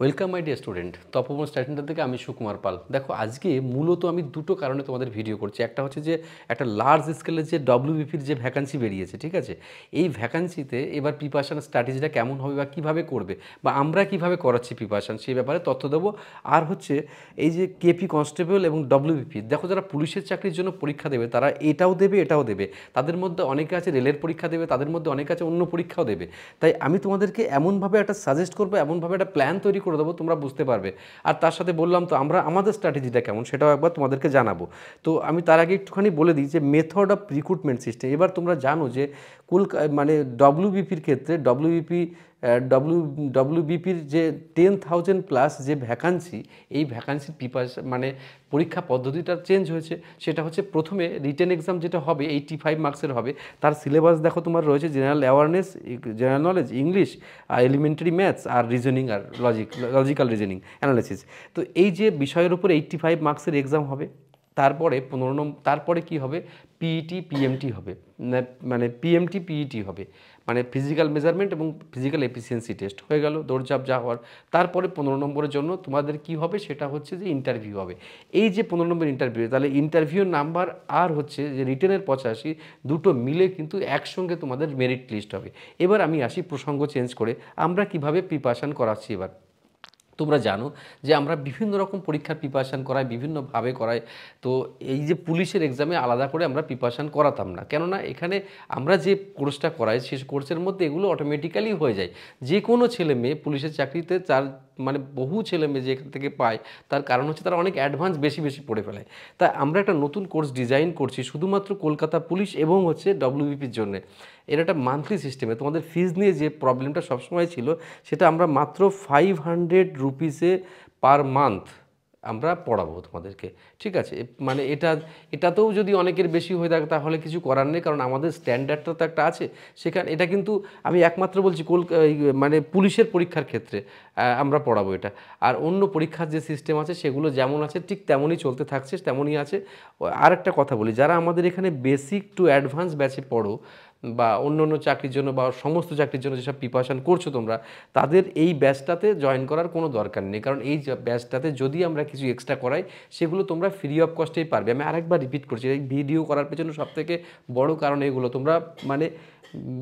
Welcome my dear student, Tapoban standard থেকে আমি সুকুমার পাল। দেখো, আজকে মূলত আমি দুটো কারণে তোমাদের ভিডিও করছি। একটা হচ্ছে যে একটা লার্জ স্কেলের যে ডব্লিউবিপির যে ভ্যাকান্সি বেরিয়েছে, ঠিক আছে? এই ভ্যাকান্সিতে এবার প্রিপারেশন স্ট্র্যাটেজিটা কেমন হবে বা কীভাবে করবে বা আমরা কীভাবে করাচ্ছি প্রিপারেশন, সেই ব্যাপারে তথ্য দেবো। আর হচ্ছে এই যে কেপি কনস্টেবল এবং ডব্লিউবিপি, দেখো যারা পুলিশের চাকরির জন্য পরীক্ষা দেবে তারা এটাও দেবে এটাও দেবে। তাদের মধ্যে অনেকে আছে রেলের পরীক্ষা দেবে, তাদের মধ্যে অনেকে আছে অন্য পরীক্ষাও দেবে। তাই আমি তোমাদেরকে এমনভাবে একটা সাজেস্ট করবো, এমনভাবে একটা প্ল্যান তৈরি করে দেবো, তোমরা বুঝতে পারবে। আর তার সাথে বললাম তো আমরা আমাদের স্ট্র্যাটেজিটা কেমন সেটাও একবার তোমাদেরকে জানাবো। তো আমি তার আগে একটুখানি বলে দিই যে মেথড অফ রিক্রুটমেন্ট সিস্টেম। এবার তোমরা জানো যে মানে ডব্লিউবিপির ক্ষেত্রে ডব্লিউবিপির যে 10,000+ যে ভ্যাকান্সি, এই ভ্যাকান্সির প্রিপারেশন মানে পরীক্ষা পদ্ধতিটা চেঞ্জ হয়েছে। সেটা হচ্ছে প্রথমে রিটেন এক্সাম যেটা হবে 85 মার্কসের হবে। তার সিলেবাস দেখো তোমার রয়েছে general awareness, general knowledge, English, আর এলিমেন্টারি ম্যাথস, আর রিজনিং, আর লজিক্যাল রিজনিং অ্যানালিসিস। তো এই যে বিষয়ের উপর 85 মার্কসের এক্সাম হবে। তারপরে 15 নম্বর, তারপরে কি হবে, পিইটি পিএমটি হবে, মানে পিএমটি পিইটি হবে, মানে ফিজিক্যাল মেজারমেন্ট এবং ফিজিক্যাল এফিসিয়েন্সি টেস্ট হয়ে গেল, দৌড়ঝাঁপ যা হওয়ার। তারপরে 15 নম্বরের জন্য তোমাদের কি হবে সেটা হচ্ছে যে ইন্টারভিউ হবে। এই যে 15 নম্বর ইন্টারভিউ, তাহলে ইন্টারভিউ নাম্বার আর হচ্ছে যে রিটেনের 85, দুটো মিলে কিন্তু একসঙ্গে তোমাদের মেরিট লিস্ট হবে। এবার আমি আসি প্রসঙ্গ চেঞ্জ করে, আমরা কিভাবে প্রিপারেশান করাচ্ছি। এবার তোমরা জানো যে আমরা বিভিন্ন রকম পরীক্ষার প্রিপারেশান করাই, বিভিন্নভাবে করাই। তো এই যে পুলিশের এক্সামে আলাদা করে আমরা প্রিপারেশান করাতাম না, কেননা এখানে আমরা যে কোর্সটা করাই সেই কোর্সের মধ্যে এগুলো অটোমেটিক্যালি হয়ে যায়। যে কোনো ছেলে মেয়ে পুলিশের চাকরিতে তার মানে বহু ছেলে মেয়ে যে এখান থেকে পায়, তার কারণ হচ্ছে তারা অনেক অ্যাডভান্স বেশি বেশি পড়ে ফেলে। তাই আমরা একটা নতুন কোর্স ডিজাইন করছি শুধুমাত্র কলকাতা পুলিশ এবং হচ্ছে ডব্লিউবিপির জন্য। এর একটা মান্থলি সিস্টেমে তোমাদের ফিজ নিয়ে যে প্রবলেমটা সবসময় ছিল, সেটা আমরা মাত্র 500 রুপিসে পার মান্থ আমরা পড়াবো তোমাদেরকে, ঠিক আছে? মানে এটাতেও যদি অনেকের বেশি হয়ে থাকে তাহলে কিছু করার নেই, কারণ আমাদের স্ট্যান্ডার্ডটা তো একটা আছে সেখানে। এটা কিন্তু আমি একমাত্র বলছি মানে পুলিশের পরীক্ষার ক্ষেত্রে আমরা পড়াবো এটা। আর অন্য পরীক্ষার যে সিস্টেম আছে সেগুলো যেমন আছে ঠিক তেমনই চলতে থাকছে, তেমনই আছে। আর একটা কথা বলি, যারা আমাদের এখানে বেসিক টু অ্যাডভান্স ব্যাচে পড়ো বা অন্য অন্য চাকরির জন্য বা সমস্ত চাকরির জন্য যেসব প্রিপারেশান করছো তোমরা, তাদের এই ব্যাচটাতে জয়েন করার কোনো দরকার নেই। কারণ এই ব্যাচটাতে যদি আমরা কিছু এক্সট্রা করাই সেগুলো তোমরা ফ্রি অফ কস্টেই পারবে। আমি আরেকবার রিপিট করছি, এই ভিডিও করার পেছনে সবথেকে বড় কারণ এগুলো। তোমরা মানে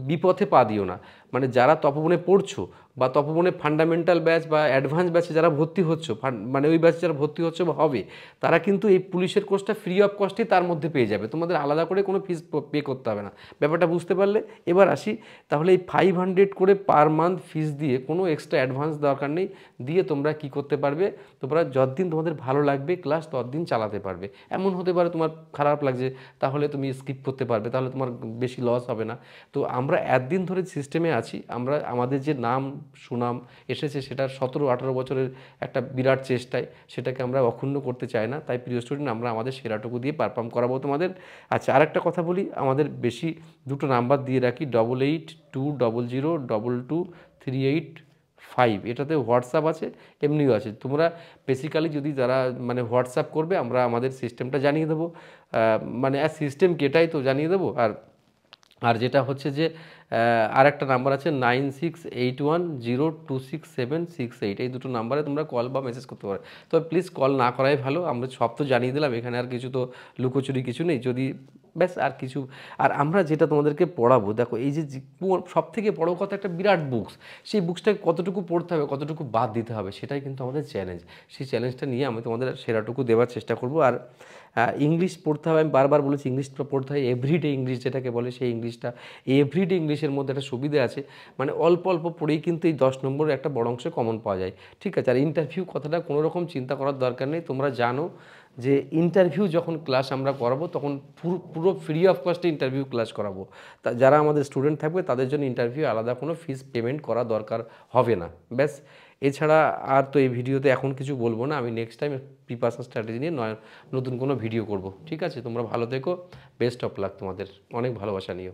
বিপথে পা দিও না। মানে যারা তপবনে পড়ছো বা তপবনে ফান্ডামেন্টাল ব্যাচ বা অ্যাডভান্স ব্যাচে যারা ভর্তি হচ্ছ, মানে ওই ব্যাচে যারা ভর্তি হচ্ছে বা হবে, তারা কিন্তু এই পুলিশের কোর্সটা ফ্রি অফ কস্টেই তার মধ্যে পেয়ে যাবে। তোমাদের আলাদা করে কোনো ফিস পে করতে হবে না। ব্যাপারটা বুঝতে পারলে? এবার আসি তাহলে, এই 500 করে পার মান্থ ফিস দিয়ে কোনো এক্সট্রা অ্যাডভান্স দরকার নেই, দিয়ে তোমরা কি করতে পারবে, তোমরা যতদিন তোমাদের ভালো লাগবে ক্লাস ততদিন চালাতে পারবে। এমন হতে পারে তোমার খারাপ লাগছে, তাহলে তুমি স্কিপ করতে পারবে, তাহলে তোমার বেশি লস হবে না। তো আমরা একদিন ধরে সিস্টেমে আছি, আমরা আমাদের যে নাম সুনাম এসেছে সেটা 17-18 বছরের একটা বিরাট চেষ্টায়, সেটাকে আমরা অক্ষুণ্ণ করতে চাই না। তাই প্রিয় স্টুডেন্ট, আমরা আমাদের সেরাটুকু দিয়ে পারফর্ম করাবো তোমাদের। আচ্ছা, আরেকটা কথা বলি, আমাদের বেশি দুটো নাম্বার দিয়ে রাখি, 8820022385। এটাতে হোয়াটসঅ্যাপ আছে, এমনিও আছে। তোমরা বেসিক্যালি যদি যারা মানে হোয়াটসঅ্যাপ করবে, আমরা আমাদের সিস্টেমটা জানিয়ে দেবো। মানে সিস্টেম কি, এটাই তো জানিয়ে দেবো। আর যেটা হচ্ছে যে আর একটা নাম্বার আছে 9681026768। এই দুটো নাম্বারে তোমরা কল বা মেসেজ করতে পারো। তবে প্লিজ কল না করাই ভালো, আমরা সব তো জানিয়ে দিলাম, এখানে আর কিছু তো লুকোচুরি কিছু নেই। যদি ব্যাস আর কিছু, আর আমরা যেটা তোমাদেরকে পড়াবো, দেখো এই যে সব থেকে বড়ো কথা, একটা বিরাট বুকস, সেই বুকসটাকে কতটুকু পড়তে হবে কতটুকু বাদ দিতে হবে সেটাই কিন্তু আমাদের চ্যালেঞ্জ। সেই চ্যালেঞ্জটা নিয়ে আমি তোমাদের সেরাটুকু দেওয়ার চেষ্টা করব। আর ইংলিশ পড়তে হবে, আমি বারবার বলেছি ইংলিশটা পড়তে হয়, এভরিডে ইংলিশ যেটাকে বলে সেই ইংলিশটা। এই এভরিডে ইংলিশের মধ্যে একটা সুবিধা আছে, মানে অল্প অল্প পড়েই কিন্তু এই 10 নম্বরের একটা বড় অংশ কমন পাওয়া যায়, ঠিক আছে? আর ইন্টারভিউ কথাটা কোনো রকম চিন্তা করার দরকার নেই। তোমরা জানো যে ইন্টারভিউ যখন ক্লাস আমরা করাবো তখন পুরো ফ্রি অফ কস্টে ইন্টারভিউ ক্লাস করাবো। তা যারা আমাদের স্টুডেন্ট থাকবে তাদের জন্য ইন্টারভিউ আলাদা কোনো ফিস পেমেন্ট করা দরকার হবে না, ব্যাস। এছাড়া আর তো এই ভিডিওতে এখন কিছু বলবো না, আমি নেক্সট টাইম প্রিপারেশন স্ট্র্যাটেজি নিয়ে নতুন কোনো ভিডিও করব, ঠিক আছে? তোমরা ভালো থেকো, বেস্ট অফ লাক, তোমাদের অনেক ভালোবাসা নিও।